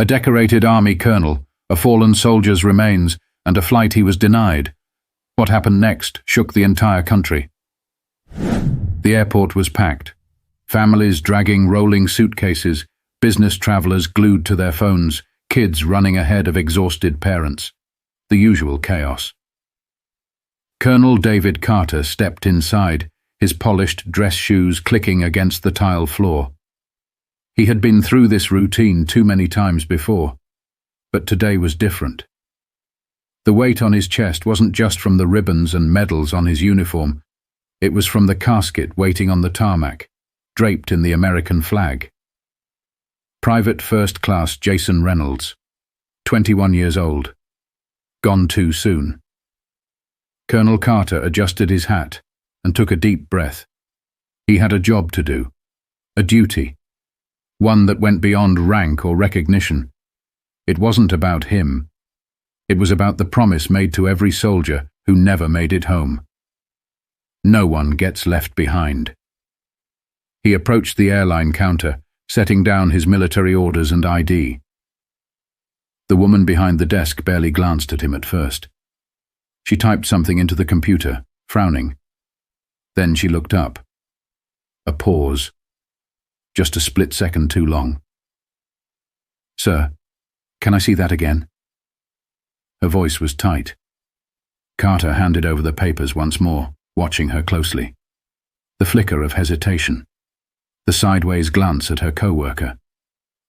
A decorated army colonel, a fallen soldier's remains, and a flight he was denied. What happened next shook the entire country. The airport was packed. Families dragging rolling suitcases, business travelers glued to their phones, kids running ahead of exhausted parents. The usual chaos. Colonel David Carter stepped inside, his polished dress shoes clicking against the tile floor. He had been through this routine too many times before, but today was different. The weight on his chest wasn't just from the ribbons and medals on his uniform, it was from the casket waiting on the tarmac, draped in the American flag. Private First Class Jason Reynolds, 21 years old, gone too soon. Colonel Carter adjusted his hat and took a deep breath. He had a job to do, a duty, one that went beyond rank or recognition. It wasn't about him. It was about the promise made to every soldier who never made it home. No one gets left behind. He approached the airline counter, setting down his military orders and ID. The woman behind the desk barely glanced at him at first. She typed something into the computer, frowning. Then she looked up. A pause. Just a split second too long. "Sir, can I see that again?" Her voice was tight. Carter handed over the papers once more, watching her closely. The flicker of hesitation. The sideways glance at her co-worker.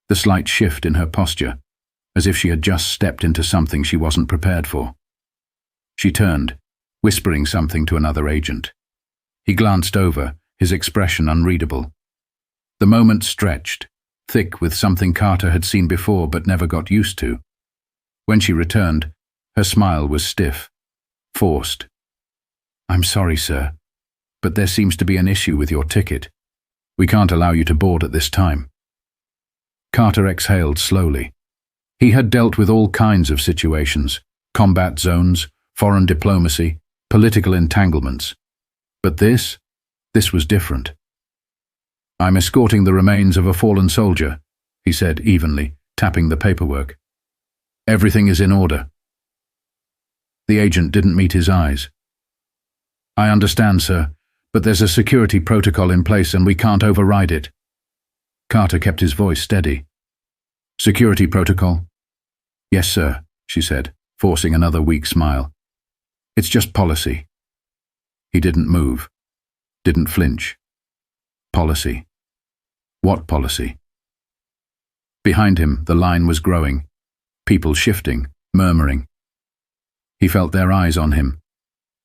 The slight shift in her posture, as if she had just stepped into something she wasn't prepared for. She turned, whispering something to another agent. He glanced over, his expression unreadable. The moment stretched, thick with something Carter had seen before but never got used to. When she returned, her smile was stiff, forced. "I'm sorry, sir, but there seems to be an issue with your ticket. We can't allow you to board at this time." Carter exhaled slowly. He had dealt with all kinds of situations, combat zones, foreign diplomacy, political entanglements. But this was different. "I'm escorting the remains of a fallen soldier," he said evenly, tapping the paperwork. "Everything is in order." The agent didn't meet his eyes. "I understand, sir, but there's a security protocol in place and we can't override it." Carter kept his voice steady. "Security protocol?" "Yes, sir," she said, forcing another weak smile. "It's just policy." He didn't move, didn't flinch. Policy. What policy? Behind him, the line was growing. People shifting, murmuring. He felt their eyes on him.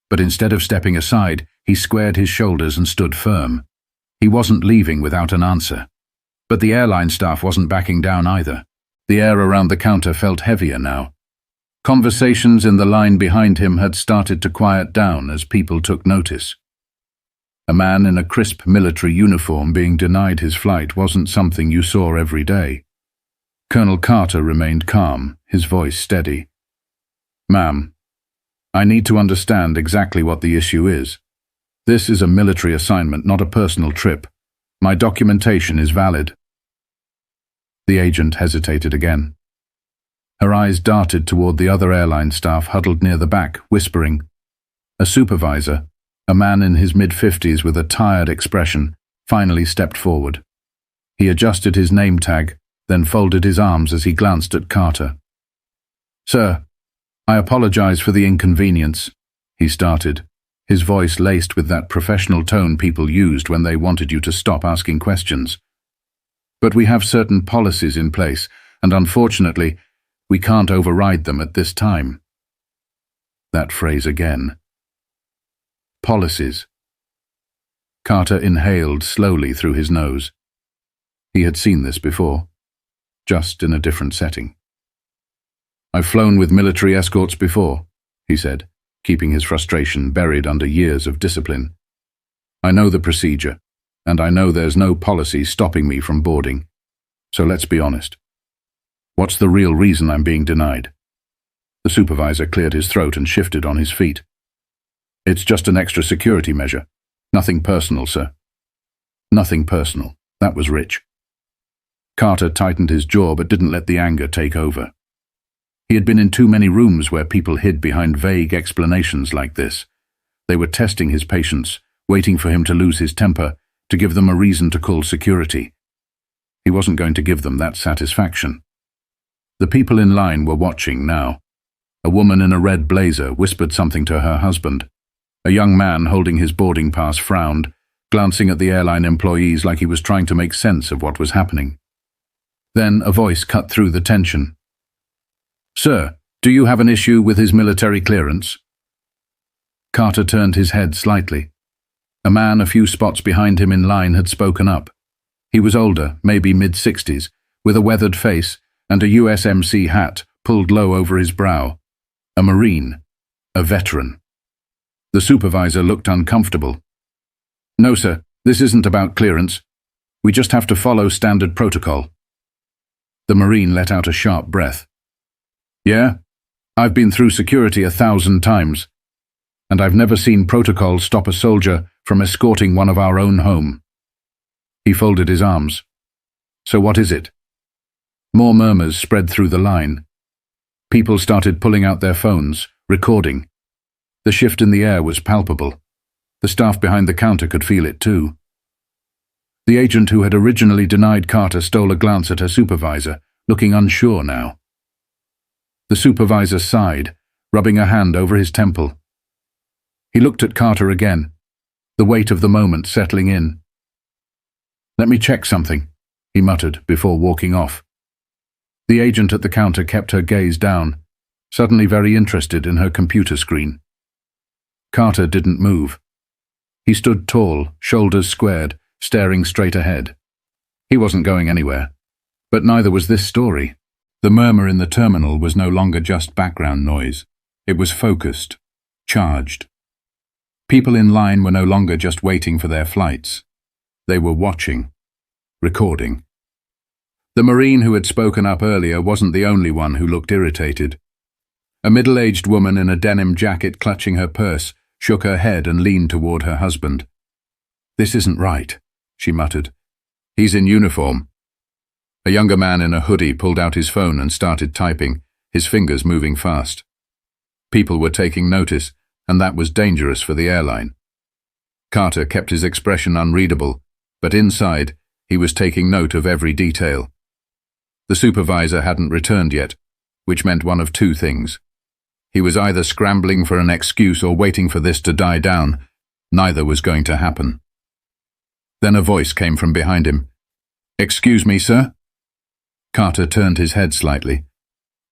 But instead of stepping aside, he squared his shoulders and stood firm. He wasn't leaving without an answer. But the airline staff wasn't backing down either. The air around the counter felt heavier now. Conversations in the line behind him had started to quiet down as people took notice. A man in a crisp military uniform being denied his flight wasn't something you saw every day. Colonel Carter remained calm, his voice steady. "Ma'am, I need to understand exactly what the issue is. This is a military assignment, not a personal trip. My documentation is valid." The agent hesitated again. Her eyes darted toward the other airline staff huddled near the back, whispering. A supervisor, a man in his mid-50s with a tired expression, finally stepped forward. He adjusted his name tag, then folded his arms as he glanced at Carter. "Sir, I apologize for the inconvenience," he started, his voice laced with that professional tone people used when they wanted you to stop asking questions. "But we have certain policies in place, and unfortunately, we can't override them at this time." That phrase again. Policies. Carter inhaled slowly through his nose. He had seen this before, just in a different setting. "I've flown with military escorts before," he said, keeping his frustration buried under years of discipline. "I know the procedure, and I know there's no policy stopping me from boarding. So let's be honest. What's the real reason I'm being denied?" The supervisor cleared his throat and shifted on his feet. "It's just an extra security measure. Nothing personal, sir." Nothing personal. That was rich. Carter tightened his jaw but didn't let the anger take over. He had been in too many rooms where people hid behind vague explanations like this. They were testing his patience, waiting for him to lose his temper, to give them a reason to call security. He wasn't going to give them that satisfaction. The people in line were watching now. A woman in a red blazer whispered something to her husband. A young man holding his boarding pass frowned, glancing at the airline employees like he was trying to make sense of what was happening. Then a voice cut through the tension. "Sir, do you have an issue with his military clearance?" Carter turned his head slightly. A man a few spots behind him in line had spoken up. He was older, maybe mid-60s, with a weathered face and a USMC hat pulled low over his brow. A Marine. A veteran. The supervisor looked uncomfortable. "No, sir, this isn't about clearance. We just have to follow standard protocol." The Marine let out a sharp breath. "Yeah? I've been through security 1,000 times, and I've never seen protocol stop a soldier from escorting one of our own home." He folded his arms. "So what is it?" More murmurs spread through the line. People started pulling out their phones, recording. The shift in the air was palpable. The staff behind the counter could feel it too. The agent who had originally denied Carter stole a glance at her supervisor, looking unsure now. The supervisor sighed, rubbing a hand over his temple. He looked at Carter again, the weight of the moment settling in. "Let me check something," he muttered before walking off. The agent at the counter kept her gaze down, suddenly very interested in her computer screen. Carter didn't move. He stood tall, shoulders squared, staring straight ahead. He wasn't going anywhere. But neither was this story. The murmur in the terminal was no longer just background noise. It was focused, charged. People in line were no longer just waiting for their flights. They were watching, recording. The Marine who had spoken up earlier wasn't the only one who looked irritated. A middle-aged woman in a denim jacket clutching her purse shook her head and leaned toward her husband. "This isn't right," she muttered. "He's in uniform." A younger man in a hoodie pulled out his phone and started typing, his fingers moving fast. People were taking notice, and that was dangerous for the airline. Carter kept his expression unreadable, but inside, he was taking note of every detail. The supervisor hadn't returned yet, which meant one of two things. He was either scrambling for an excuse or waiting for this to die down. Neither was going to happen. Then a voice came from behind him. "Excuse me, sir?" Carter turned his head slightly.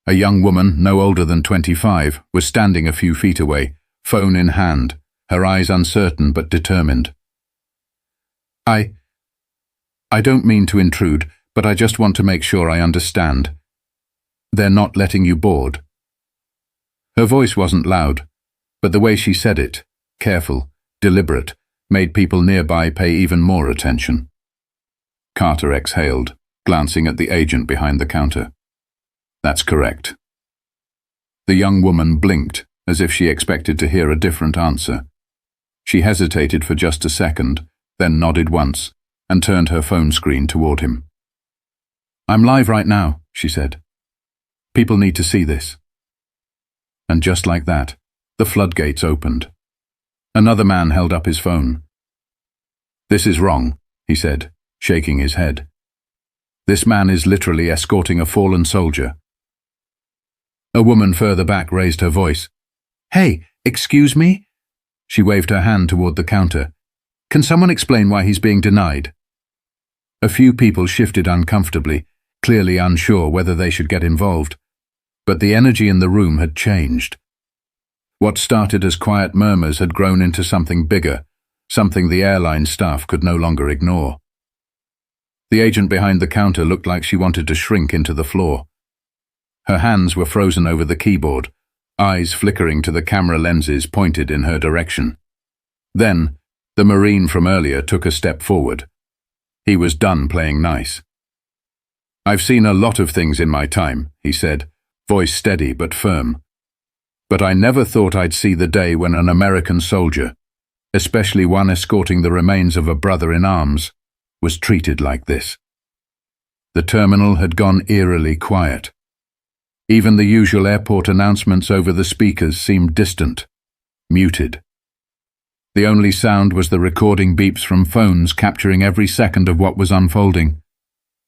A young woman, no older than 25, was standing a few feet away, phone in hand, her eyes uncertain but determined. I don't mean to intrude, but I just want to make sure I understand. They're not letting you board." Her voice wasn't loud, but the way she said it, careful, deliberate, made people nearby pay even more attention. Carter exhaled, glancing at the agent behind the counter. "That's correct." The young woman blinked, as if she expected to hear a different answer. She hesitated for just a second, then nodded once, and turned her phone screen toward him. "I'm live right now," she said. "People need to see this." And just like that, the floodgates opened. Another man held up his phone. "This is wrong," he said, shaking his head. "This man is literally escorting a fallen soldier." A woman further back raised her voice. "Hey, excuse me?" She waved her hand toward the counter. "Can someone explain why he's being denied?" A few people shifted uncomfortably, clearly unsure whether they should get involved. But the energy in the room had changed. What started as quiet murmurs had grown into something bigger, something the airline staff could no longer ignore. The agent behind the counter looked like she wanted to shrink into the floor. Her hands were frozen over the keyboard, eyes flickering to the camera lenses pointed in her direction. Then, the Marine from earlier took a step forward. He was done playing nice. "I've seen a lot of things in my time," he said, voice steady but firm. "But I never thought I'd see the day when an American soldier, especially one escorting the remains of a brother in arms, was treated like this." The terminal had gone eerily quiet. Even the usual airport announcements over the speakers seemed distant, muted. The only sound was the recording beeps from phones capturing every second of what was unfolding.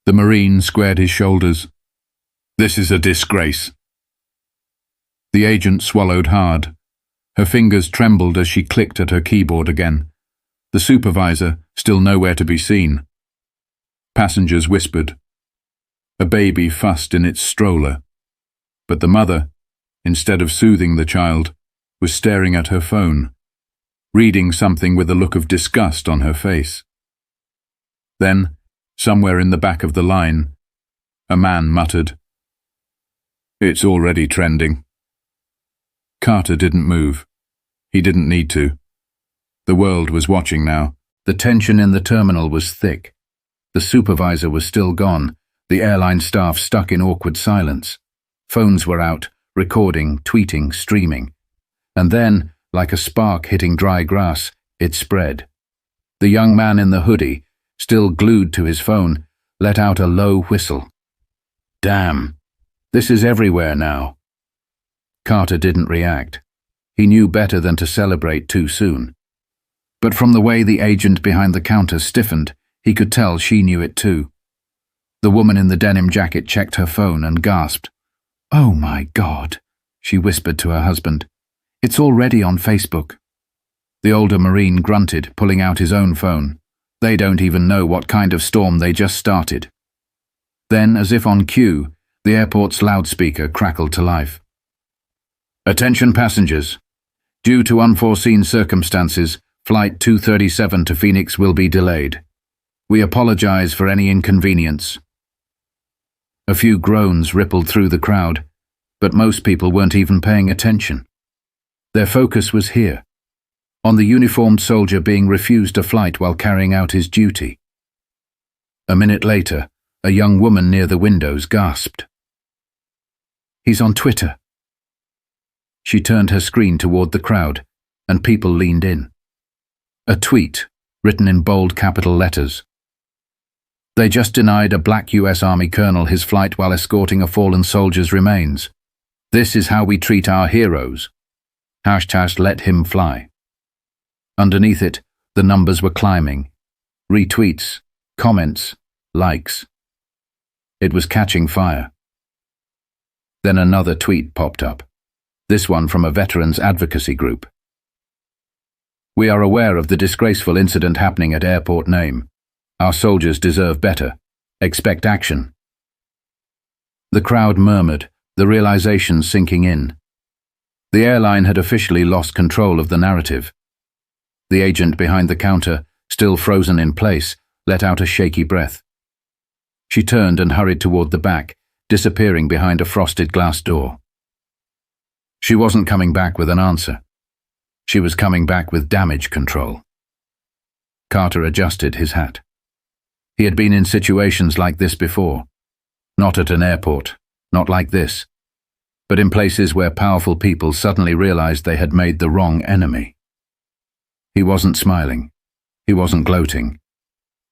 The Marine squared his shoulders. "This is a disgrace." The agent swallowed hard. Her fingers trembled as she clicked at her keyboard again. The supervisor, still nowhere to be seen. Passengers whispered. A baby fussed in its stroller. But the mother, instead of soothing the child, was staring at her phone, reading something with a look of disgust on her face. Then, somewhere in the back of the line, a man muttered, "It's already trending." Carter didn't move. He didn't need to. The world was watching now. The tension in the terminal was thick. The supervisor was still gone, the airline staff stuck in awkward silence. Phones were out, recording, tweeting, streaming. And then, like a spark hitting dry grass, it spread. The young man in the hoodie, still glued to his phone, let out a low whistle. "Damn, this is everywhere now." Carter didn't react. He knew better than to celebrate too soon. But from the way the agent behind the counter stiffened, he could tell she knew it too. The woman in the denim jacket checked her phone and gasped. "Oh my God," she whispered to her husband. "It's already on Facebook." The older Marine grunted, pulling out his own phone. They don't even know what kind of storm they just started. Then, as if on cue, the airport's loudspeaker crackled to life. "Attention passengers. Due to unforeseen circumstances, Flight 237 to Phoenix will be delayed. We apologize for any inconvenience." A few groans rippled through the crowd, but most people weren't even paying attention. Their focus was here, on the uniformed soldier being refused a flight while carrying out his duty. A minute later, a young woman near the windows gasped. "He's on Twitter." She turned her screen toward the crowd, and people leaned in. A tweet, written in bold capital letters. "They just denied a black US Army colonel his flight while escorting a fallen soldier's remains. This is how we treat our heroes. Hashtag let him fly." Underneath it, the numbers were climbing. Retweets, comments, likes. It was catching fire. Then another tweet popped up. This one from a veterans advocacy group. "We are aware of the disgraceful incident happening at Airport Name. Our soldiers deserve better. Expect action." The crowd murmured, the realization sinking in. The airline had officially lost control of the narrative. The agent behind the counter, still frozen in place, let out a shaky breath. She turned and hurried toward the back, disappearing behind a frosted glass door. She wasn't coming back with an answer. She was coming back with damage control. Carter adjusted his hat. He had been in situations like this before. Not at an airport, not like this, but in places where powerful people suddenly realized they had made the wrong enemy. He wasn't smiling. He wasn't gloating.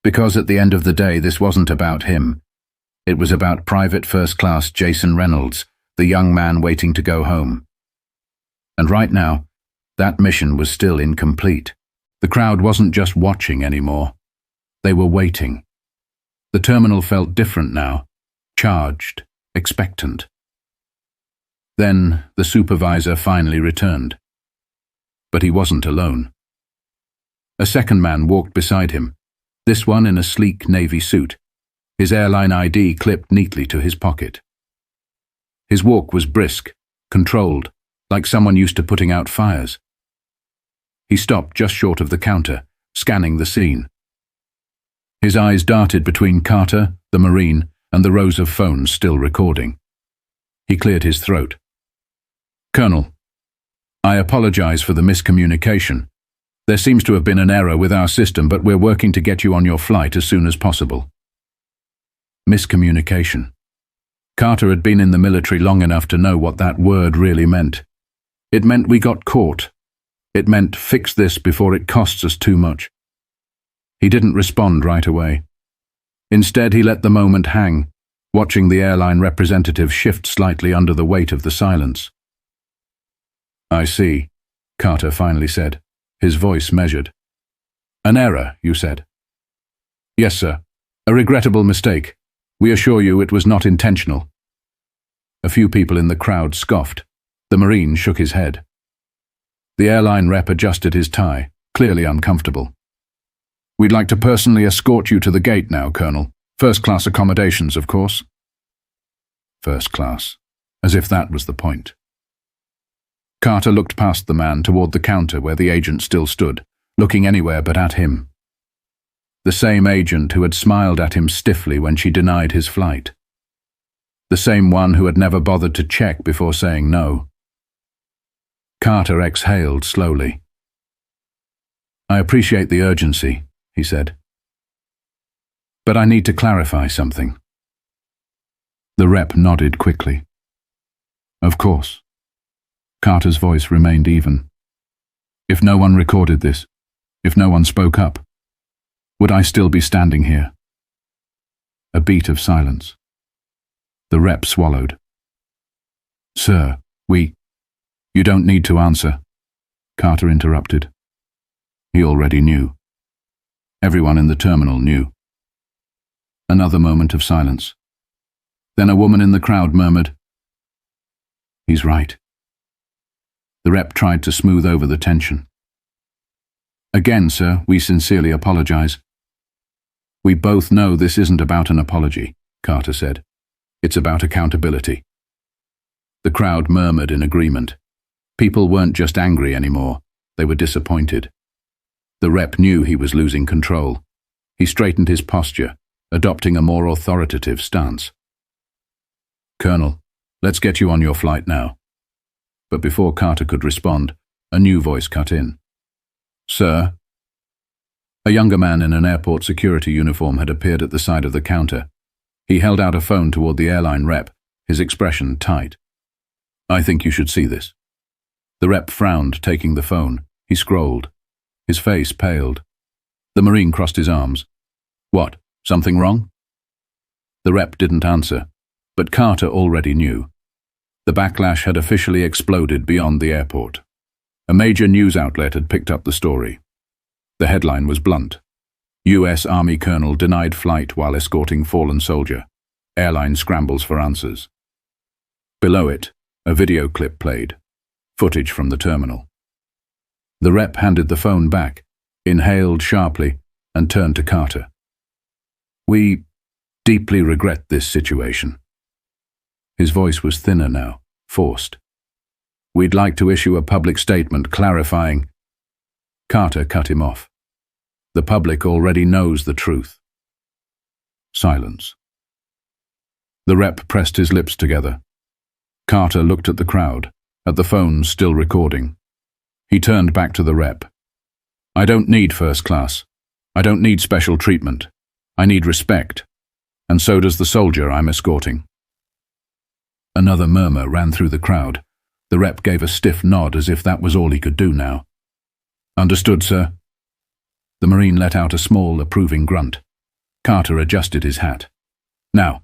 Because at the end of the day, this wasn't about him. It was about Private First Class Jason Reynolds, the young man waiting to go home. And right now, that mission was still incomplete. The crowd wasn't just watching anymore. They were waiting. The terminal felt different now, charged, expectant. Then the supervisor finally returned. But he wasn't alone. A second man walked beside him, this one in a sleek navy suit, his airline ID clipped neatly to his pocket. His walk was brisk, controlled, like someone used to putting out fires. He stopped just short of the counter, scanning the scene. His eyes darted between Carter, the Marine, and the rows of phones still recording. He cleared his throat. "Colonel, I apologize for the miscommunication. There seems to have been an error with our system, but we're working to get you on your flight as soon as possible." Miscommunication. Carter had been in the military long enough to know what that word really meant. It meant we got caught. It meant fix this before it costs us too much. He didn't respond right away. Instead, he let the moment hang, watching the airline representative shift slightly under the weight of the silence. "I see," Carter finally said, his voice measured. "An error, you said?" "Yes, sir. A regrettable mistake. We assure you it was not intentional." A few people in the crowd scoffed. The Marine shook his head. The airline rep adjusted his tie, clearly uncomfortable. "We'd like to personally escort you to the gate now, Colonel. First-class accommodations, of course." First class. As if that was the point. Carter looked past the man toward the counter where the agent still stood, looking anywhere but at him. The same agent who had smiled at him stiffly when she denied his flight. The same one who had never bothered to check before saying no. Carter exhaled slowly. "I appreciate the urgency," he said. "But I need to clarify something." The rep nodded quickly. "Of course." Carter's voice remained even. "If no one recorded this, if no one spoke up, would I still be standing here?" A beat of silence. The rep swallowed. "Sir, You don't need to answer," Carter interrupted. He already knew. Everyone in the terminal knew. Another moment of silence. Then a woman in the crowd murmured, "He's right." The rep tried to smooth over the tension. "Again, sir, we sincerely apologize." "We both know this isn't about an apology," Carter said. "It's about accountability." The crowd murmured in agreement. People weren't just angry anymore, they were disappointed. The rep knew he was losing control. He straightened his posture, adopting a more authoritative stance. "Colonel, let's get you on your flight now." But before Carter could respond, a new voice cut in. "Sir?" A younger man in an airport security uniform had appeared at the side of the counter. He held out a phone toward the airline rep, his expression tight. "I think you should see this." The rep frowned, taking the phone. He scrolled. His face paled. The Marine crossed his arms. "What? Something wrong?" The rep didn't answer, but Carter already knew. The backlash had officially exploded beyond the airport. A major news outlet had picked up the story. The headline was blunt. U.S. Army Colonel denied flight while escorting fallen soldier. Airline scrambles for answers. Below it, a video clip played. Footage from the terminal. The rep handed the phone back, inhaled sharply, and turned to Carter. "We deeply regret this situation." His voice was thinner now, forced. "We'd like to issue a public statement clarifying—" Carter cut him off. "The public already knows the truth." Silence. The rep pressed his lips together. Carter looked at the crowd, at the phone still recording. He turned back to the rep. "I don't need first class. I don't need special treatment. I need respect. And so does the soldier I'm escorting." Another murmur ran through the crowd. The rep gave a stiff nod as if that was all he could do now. "Understood, sir." The Marine let out a small, approving grunt. Carter adjusted his hat. "Now,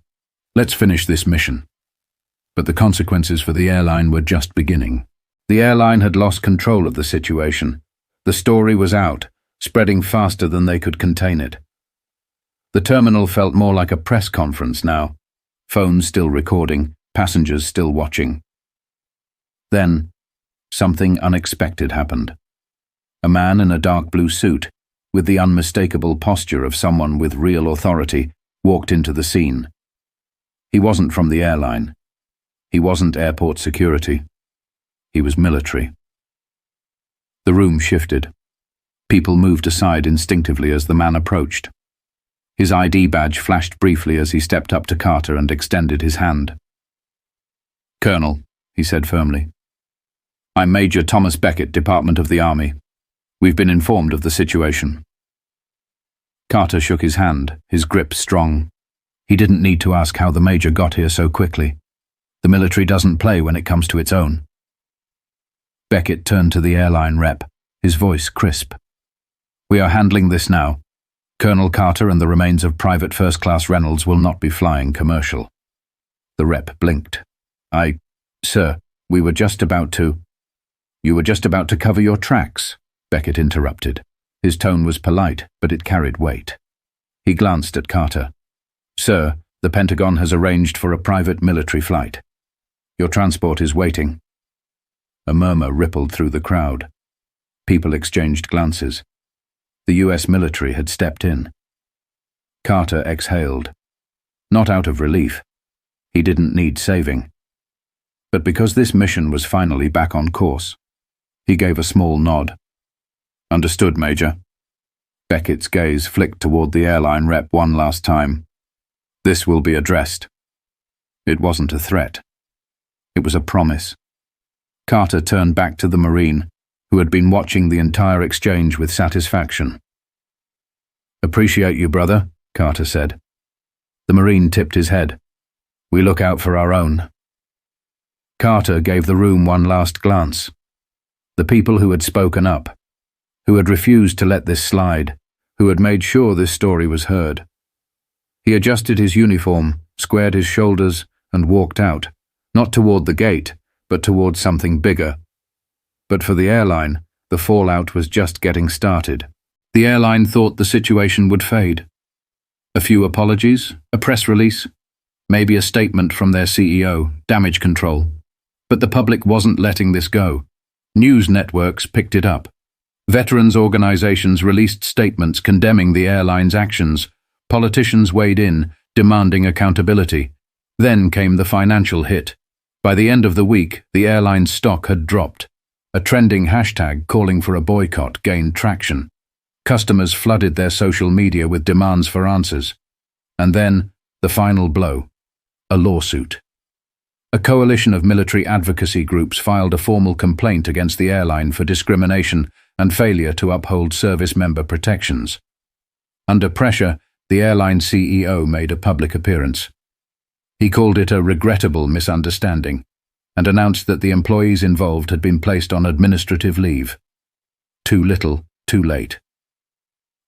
let's finish this mission." But the consequences for the airline were just beginning. The airline had lost control of the situation. The story was out, spreading faster than they could contain it. The terminal felt more like a press conference now. Phones still recording, passengers still watching. Then, something unexpected happened. A man in a dark blue suit, with the unmistakable posture of someone with real authority, walked into the scene. He wasn't from the airline. He wasn't airport security. He was military. The room shifted. People moved aside instinctively as the man approached. His ID badge flashed briefly as he stepped up to Carter and extended his hand. "Colonel," he said firmly. "I'm Major Thomas Beckett, Department of the Army. We've been informed of the situation." Carter shook his hand, his grip strong. He didn't need to ask how the Major got here so quickly. The military doesn't play when it comes to its own. Beckett turned to the airline rep, his voice crisp. "We are handling this now. Colonel Carter and the remains of Private First Class Reynolds will not be flying commercial. The rep blinked. Sir, we were just about to— You were just about to cover your tracks, Beckett interrupted. His tone was polite, but it carried weight. He glanced at Carter. Sir, the Pentagon has arranged for a private military flight. Your transport is waiting. A murmur rippled through the crowd. People exchanged glances. The US military had stepped in. Carter exhaled. Not out of relief. He didn't need saving. But because this mission was finally back on course, he gave a small nod. Understood, Major. Beckett's gaze flicked toward the airline rep one last time. This will be addressed. It wasn't a threat. It was a promise. Carter turned back to the Marine, who had been watching the entire exchange with satisfaction. Appreciate you, brother, Carter said. The Marine tipped his head. We look out for our own. Carter gave the room one last glance. The people who had spoken up, who had refused to let this slide, who had made sure this story was heard. He adjusted his uniform, squared his shoulders, and walked out, not toward the gate, but toward something bigger. But for the airline, the fallout was just getting started. The airline thought the situation would fade. A few apologies, a press release, maybe a statement from their CEO, damage control. But the public wasn't letting this go. News networks picked it up. Veterans organizations released statements condemning the airline's actions. Politicians weighed in, demanding accountability. Then came the financial hit. By the end of the week, the airline's stock had dropped. A trending hashtag calling for a boycott gained traction. Customers flooded their social media with demands for answers. And then, the final blow. A lawsuit. A coalition of military advocacy groups filed a formal complaint against the airline for discrimination and failure to uphold service member protections. Under pressure, the airline CEO made a public appearance. He called it a regrettable misunderstanding and announced that the employees involved had been placed on administrative leave. Too little, too late.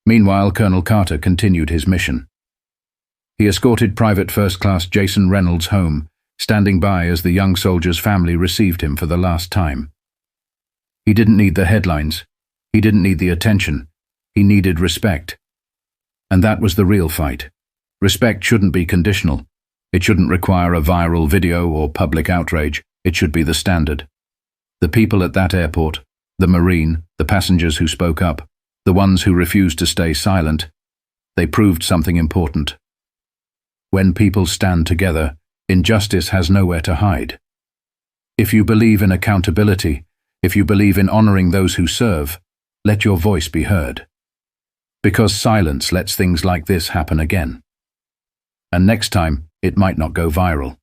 Meanwhile, Colonel Carter continued his mission. He escorted Private First Class Jason Reynolds home, standing by as the young soldier's family received him for the last time. He didn't need the headlines. He didn't need the attention. He needed respect. And that was the real fight. Respect shouldn't be conditional. It shouldn't require a viral video or public outrage. It should be the standard. The people at that airport, the Marine, the passengers who spoke up, the ones who refused to stay silent, they proved something important. When people stand together, injustice has nowhere to hide. If you believe in accountability, if you believe in honoring those who serve, let your voice be heard. Because silence lets things like this happen again. And next time, it might not go viral.